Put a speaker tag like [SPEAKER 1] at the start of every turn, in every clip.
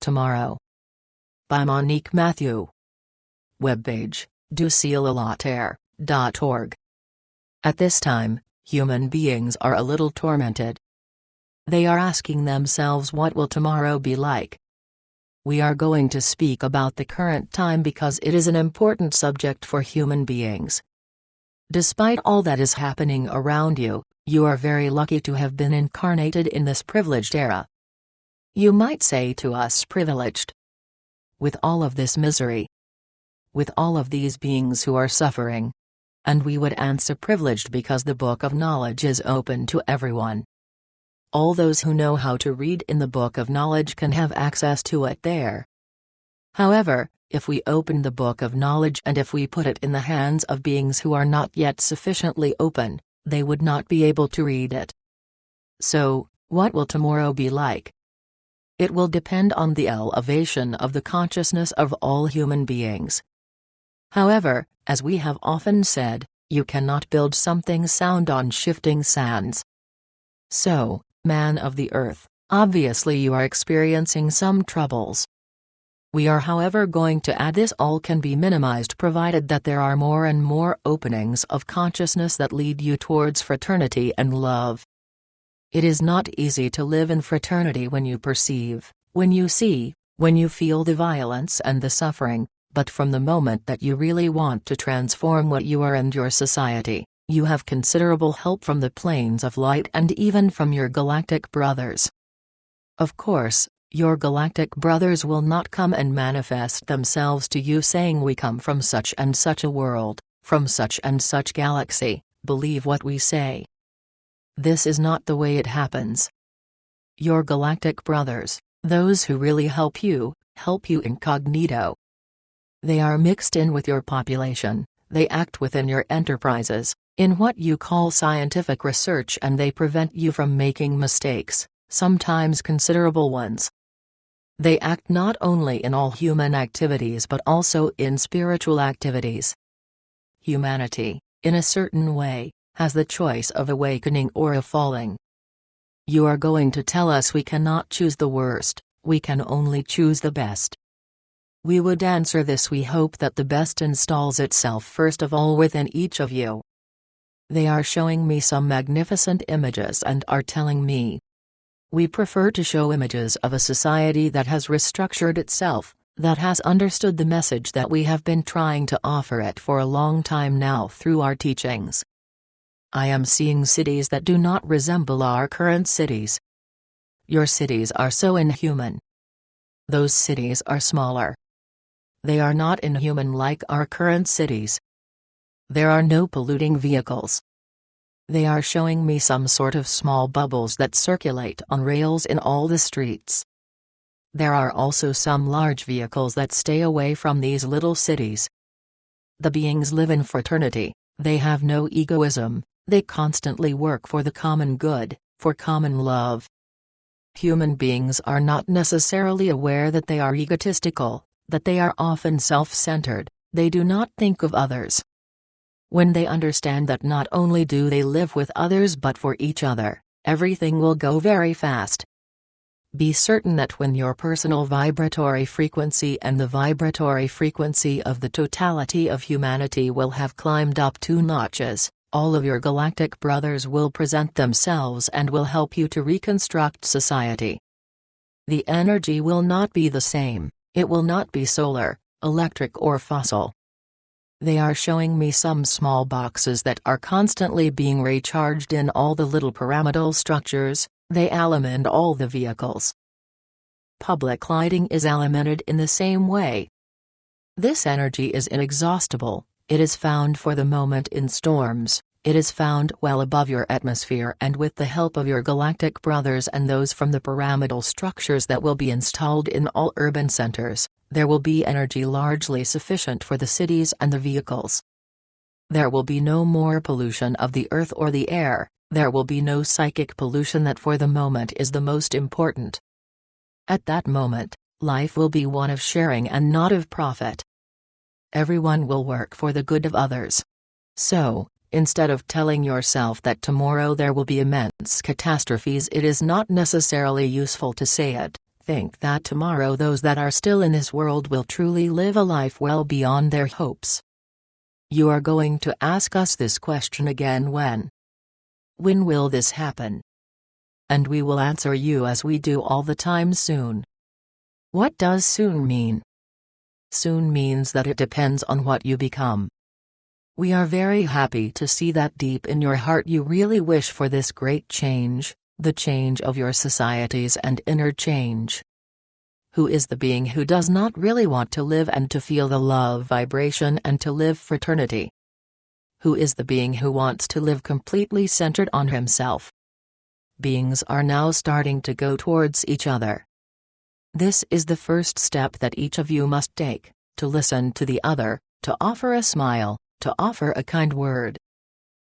[SPEAKER 1] Tomorrow. By Monique Mathieu. Webpage, ducielalaterre.org. At this time, human beings are a little tormented. They are asking themselves, what will tomorrow be like? We are going to speak about the current time because it is an important subject for human beings. Despite all that is happening around you, you are very lucky to have been incarnated in this privileged era. You might say to us, privileged. With all of this misery. With all of these beings who are suffering. And we would answer privileged because the book of knowledge is open to everyone. All those who know how to read in the book of knowledge can have access to it there. However, if we open the book of knowledge and if we put it in the hands of beings who are not yet sufficiently open, they would not be able to read it. So, what will tomorrow be like? It will depend on the elevation of the consciousness of all human beings. However, as we have often said, you cannot build something sound on shifting sands. So, man of the earth, obviously you are experiencing some troubles. We are however going to add this all can be minimized provided that there are more and more openings of consciousness that lead you towards fraternity and love. It is not easy to live in fraternity when you perceive, when you see, when you feel the violence and the suffering, but from the moment that you really want to transform what you are and your society, you have considerable help from the planes of light and even from your galactic brothers. Of course, your galactic brothers will not come and manifest themselves to you saying we come from such and such a world, from such and such galaxy, believe what we say. This is not the way it happens. Your galactic brothers, those who really help you incognito. They are mixed in with your population, they act within your enterprises, in what you call scientific research, and they prevent you from making mistakes, sometimes considerable ones. They act not only in all human activities but also in spiritual activities. Humanity, in a certain way, has the choice of awakening or of falling. You are going to tell us we cannot choose the worst, we can only choose the best. We would answer this: we hope that the best installs itself first of all within each of you. They are showing me some magnificent images and are telling me. We prefer to show images of a society that has restructured itself, that has understood the message that we have been trying to offer it for a long time now through our teachings. I am seeing cities that do not resemble our current cities. Your cities are so inhuman. Those cities are smaller. They are not inhuman like our current cities. There are no polluting vehicles. They are showing me some sort of small bubbles that circulate on rails in all the streets. There are also some large vehicles that stay away from these little cities. The beings live in fraternity, they have no egoism, they constantly work for the common good, for common love. Human beings are not necessarily aware that they are egotistical, that they are often self-centered, they do not think of others. When they understand that not only do they live with others but for each other, everything will go very fast. Be certain that when your personal vibratory frequency and the vibratory frequency of the totality of humanity will have climbed up 2 notches, all of your galactic brothers will present themselves and will help you to reconstruct society. The energy will not be the same, it will not be solar, electric or fossil. They are showing me some small boxes that are constantly being recharged in all the little pyramidal structures, they aliment all the vehicles. Public lighting is alimented in the same way. This energy is inexhaustible, it is found for the moment in storms, it is found well above your atmosphere, and with the help of your galactic brothers and those from the pyramidal structures that will be installed in all urban centers, there will be energy largely sufficient for the cities and the vehicles. There will be no more pollution of the earth or the air, there will be no psychic pollution that for the moment is the most important. At that moment, life will be one of sharing and not of profit. Everyone will work for the good of others. So, instead of telling yourself that tomorrow there will be immense catastrophes, it is not necessarily useful to say it. think that tomorrow those that are still in this world will truly live a life well beyond their hopes? You are going to ask us this question again when? When will this happen? And we will answer you as we do all the time: soon. What does soon mean? Soon means that it depends on what you become. We are very happy to see that deep in your heart you really wish for this great change, the change of your societies and inner change. Who is the being who does not really want to live and to feel the love vibration and to live fraternity? Who is the being who wants to live completely centered on himself? Beings are now starting to go towards each other. This is the first step that each of you must take, to listen to the other, to offer a smile, to offer a kind word.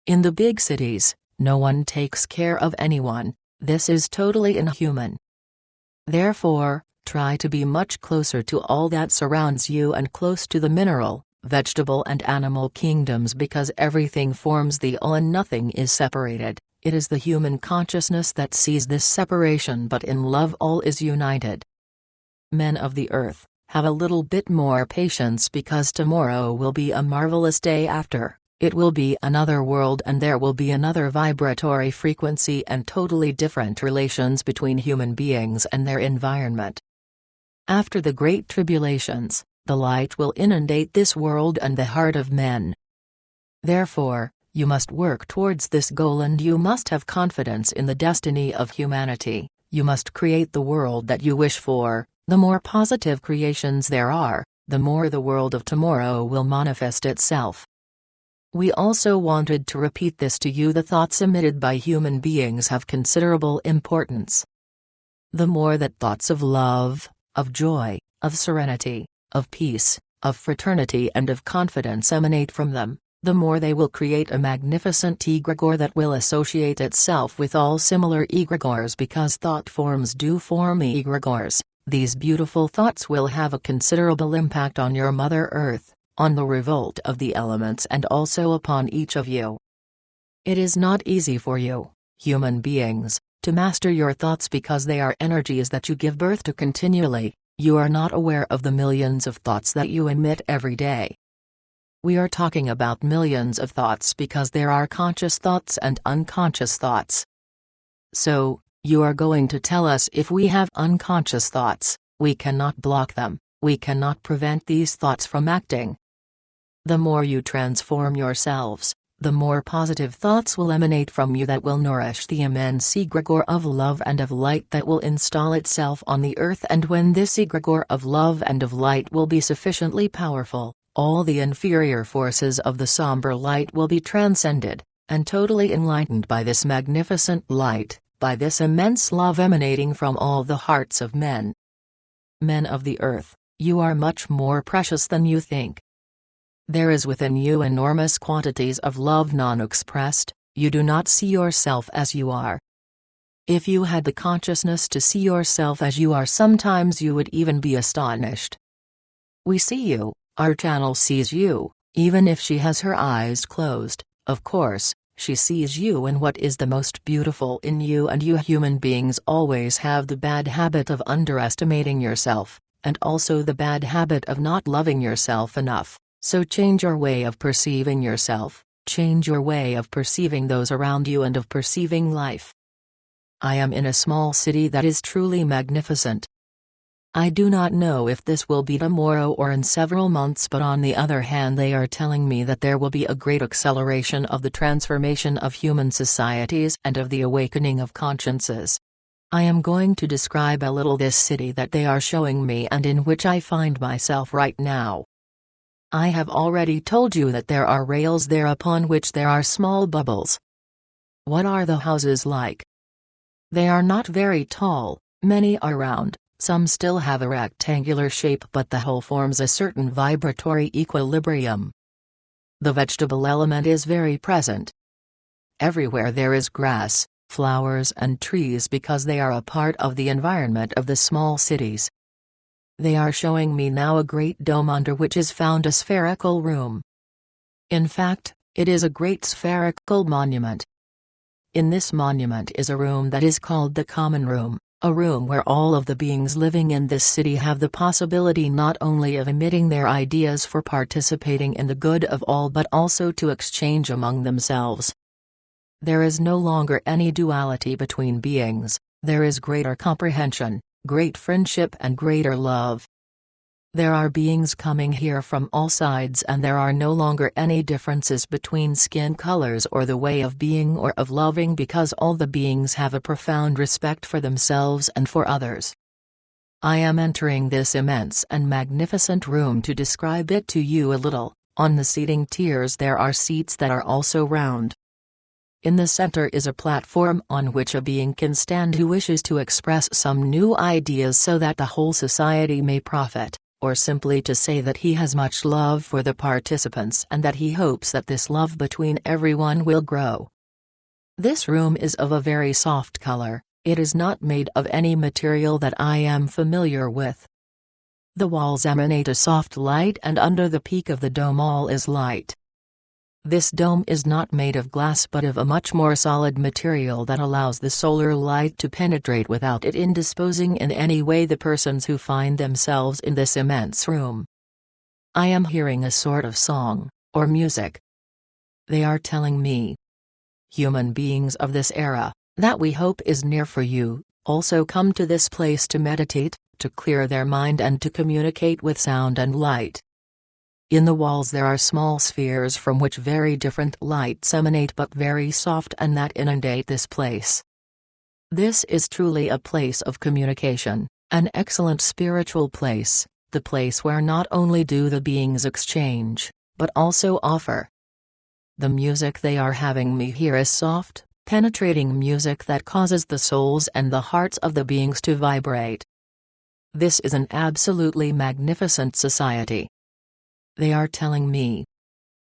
[SPEAKER 1] In the big cities, no one takes care of anyone. This is totally inhuman. Therefore, try to be much closer to all that surrounds you and close to the mineral, vegetable and animal kingdoms, because everything forms the all and nothing is separated. It is the human consciousness that sees this separation, but in love all is united. Men of the earth, have a little bit more patience, because tomorrow will be a marvelous day after. It will be another world and there will be another vibratory frequency and totally different relations between human beings and their environment. After the great tribulations, the light will inundate this world and the heart of men. Therefore, you must work towards this goal and you must have confidence in the destiny of humanity. You must create the world that you wish for. The more positive creations there are, the more the world of tomorrow will manifest itself. We also wanted to repeat this to you: the thoughts emitted by human beings have considerable importance. The more that thoughts of love, of joy, of serenity, of peace, of fraternity and of confidence emanate from them, the more they will create a magnificent egregore that will associate itself with all similar egregores, because thought forms do form egregores. These beautiful thoughts will have a considerable impact on your Mother Earth, on the revolt of the elements, and also upon each of you. It is not easy for you, human beings, to master your thoughts, because they are energies that you give birth to continually. You are not aware of the millions of thoughts that you emit every day. We are talking about millions of thoughts because there are conscious thoughts and unconscious thoughts. So, you are going to tell us if we have unconscious thoughts. We cannot block them, we cannot prevent these thoughts from acting. The more you transform yourselves, the more positive thoughts will emanate from you that will nourish the immense egregore of love and of light that will install itself on the earth. And when this egregore of love and of light will be sufficiently powerful, all the inferior forces of the somber light will be transcended, and totally enlightened by this magnificent light, by this immense love emanating from all the hearts of men. Men of the earth, you are much more precious than you think. There is within you enormous quantities of love non-expressed. You do not see yourself as you are. If you had the consciousness to see yourself as you are, sometimes you would even be astonished. We see you, our channel sees you, even if she has her eyes closed, of course. She sees you in what is the most beautiful in you, and you human beings always have the bad habit of underestimating yourself, and also the bad habit of not loving yourself enough. So change your way of perceiving yourself, change your way of perceiving those around you and of perceiving life. I am in a small city that is truly magnificent. I do not know if this will be tomorrow or in several months, but on the other hand they are telling me that there will be a great acceleration of the transformation of human societies and of the awakening of consciences. I am going to describe a little this city that they are showing me and in which I find myself right now. I have already told you that there are rails there upon which there are small bubbles. What are the houses like? They are not very tall, many are round. Some still have a rectangular shape, but the whole forms a certain vibratory equilibrium. The vegetable element is very present. Everywhere there is grass, flowers and trees because they are a part of the environment of the small cities. They are showing me now a great dome under which is found a spherical room. In fact, it is a great spherical monument. In this monument is a room that is called the common room. A room where all of the beings living in this city have the possibility not only of emitting their ideas for participating in the good of all but also to exchange among themselves. There is no longer any duality between beings, there is greater comprehension, great friendship and greater love. There are beings coming here from all sides and there are no longer any differences between skin colors or the way of being or of loving because all the beings have a profound respect for themselves and for others. I am entering this immense and magnificent room to describe it to you a little. On the seating tiers there are seats that are also round. In the center is a platform on which a being can stand who wishes to express some new ideas so that the whole society may profit, or simply to say that he has much love for the participants and that he hopes that this love between everyone will grow. This room is of a very soft color, it is not made of any material that I am familiar with. The walls emanate a soft light and under the peak of the dome all is light. This dome is not made of glass but of a much more solid material that allows the solar light to penetrate without it indisposing in any way the persons who find themselves in this immense room. I am hearing a sort of song, or music. They are telling me, human beings of this era, that we hope is near for you, also come to this place to meditate, to clear their mind and to communicate with sound and light. In the walls there are small spheres from which very different lights emanate but very soft and that inundate this place. This is truly a place of communication, an excellent spiritual place, the place where not only do the beings exchange, but also offer. The music they are having me hear is soft, penetrating music that causes the souls and the hearts of the beings to vibrate. This is an absolutely magnificent society. They are telling me,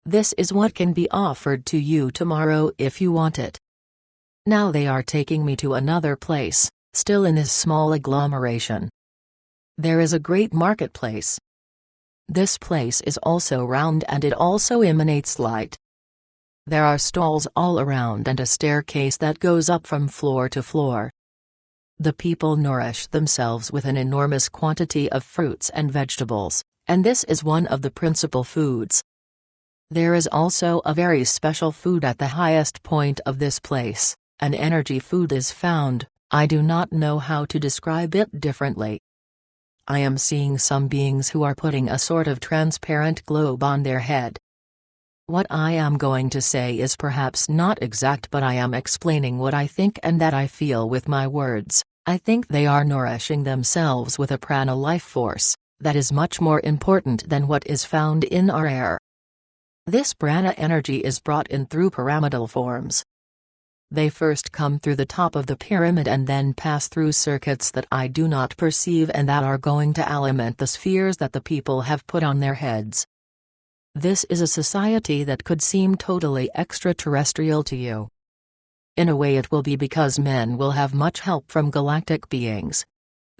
[SPEAKER 1] this is what can be offered to you tomorrow if you want it. Now they are taking me to another place, still in this small agglomeration. There is a great marketplace. This place is also round and it also emanates light. There are stalls all around and a staircase that goes up from floor to floor. The people nourish themselves with an enormous quantity of fruits and vegetables, and this is one of the principal foods. There is also a very special food at the highest point of this place, an energy food is found, I do not know how to describe it differently. I am seeing some beings who are putting a sort of transparent globe on their head. What I am going to say is perhaps not exact but I am explaining what I think and that I feel with my words. I think they are nourishing themselves with a prana life force, that is much more important than what is found in our air. This prana energy is brought in through pyramidal forms. They first come through the top of the pyramid and then pass through circuits that I do not perceive and that are going to alimент the spheres that the people have put on their heads. This is a society that could seem totally extraterrestrial to you. In a way it will be because men will have much help from galactic beings.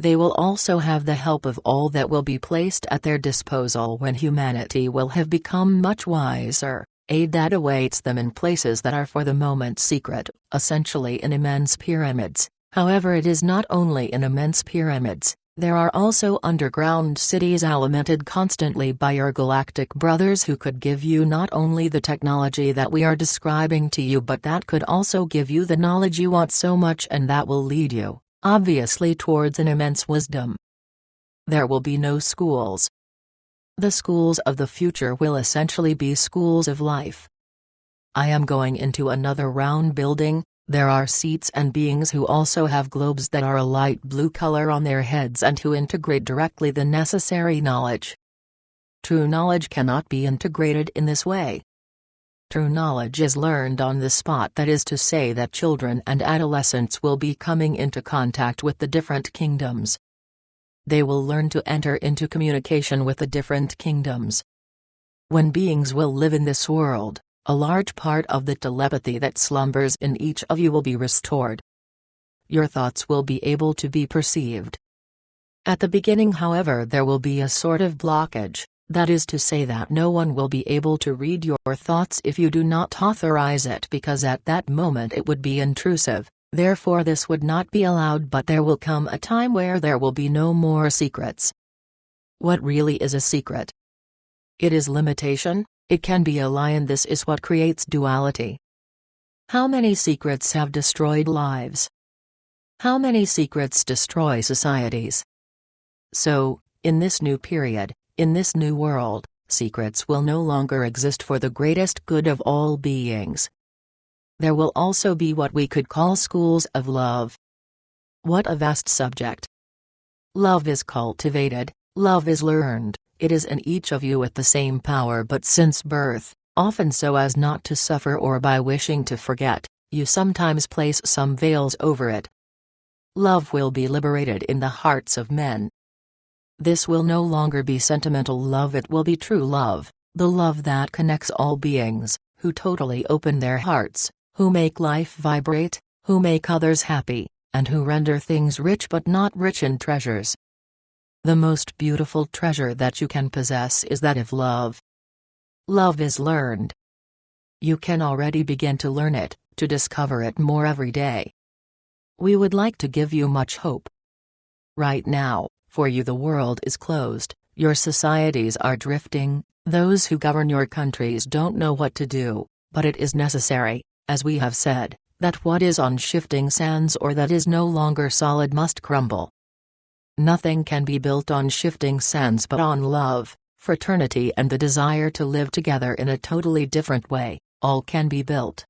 [SPEAKER 1] They will also have the help of all that will be placed at their disposal when humanity will have become much wiser, aid that awaits them in places that are for the moment secret, essentially in immense pyramids. However, it is not only in immense pyramids, there are also underground cities alimented constantly by your galactic brothers who could give you not only the technology that we are describing to you but that could also give you the knowledge you want so much and that will lead you, obviously, towards an immense wisdom. There will be no schools. The schools of the future will essentially be schools of life. I am going into another round building. There are seats and beings who also have globes that are a light blue color on their heads and who integrate directly the necessary knowledge. True knowledge cannot be integrated in this way. True knowledge is learned on the spot, that is to say that children and adolescents will be coming into contact with the different kingdoms. They will learn to enter into communication with the different kingdoms. When beings will live in this world, a large part of the telepathy that slumbers in each of you will be restored. Your thoughts will be able to be perceived. At the beginning, however, there will be a sort of blockage, that is to say that no one will be able to read your thoughts if you do not authorize it because at that moment it would be intrusive, Therefore this would not be allowed, but there will come a time where there will be no more secrets. What really is a secret? It is limitation, it can be a lie, and this is what creates duality. How many secrets have destroyed lives? How many secrets destroy societies? So, in this new period, in this new world, secrets will no longer exist for the greatest good of all beings. There will also be what we could call schools of love. What a vast subject! Love is cultivated, love is learned, it is in each of you with the same power, but since birth, often so as not to suffer or by wishing to forget, you sometimes place some veils over it. Love will be liberated in the hearts of men. This will no longer be sentimental love, it will be true love, the love that connects all beings, who totally open their hearts, who make life vibrate, who make others happy, and who render things rich but not rich in treasures. The most beautiful treasure that you can possess is that of love. Love is learned. You can already begin to learn it, to discover it more every day. We would like to give you much hope. Right now, for you the world is closed, your societies are drifting, those who govern your countries don't know what to do, but it is necessary, as we have said, that what is on shifting sands or that is no longer solid must crumble. Nothing can be built on shifting sands but on love, fraternity and the desire to live together in a totally different way, all can be built.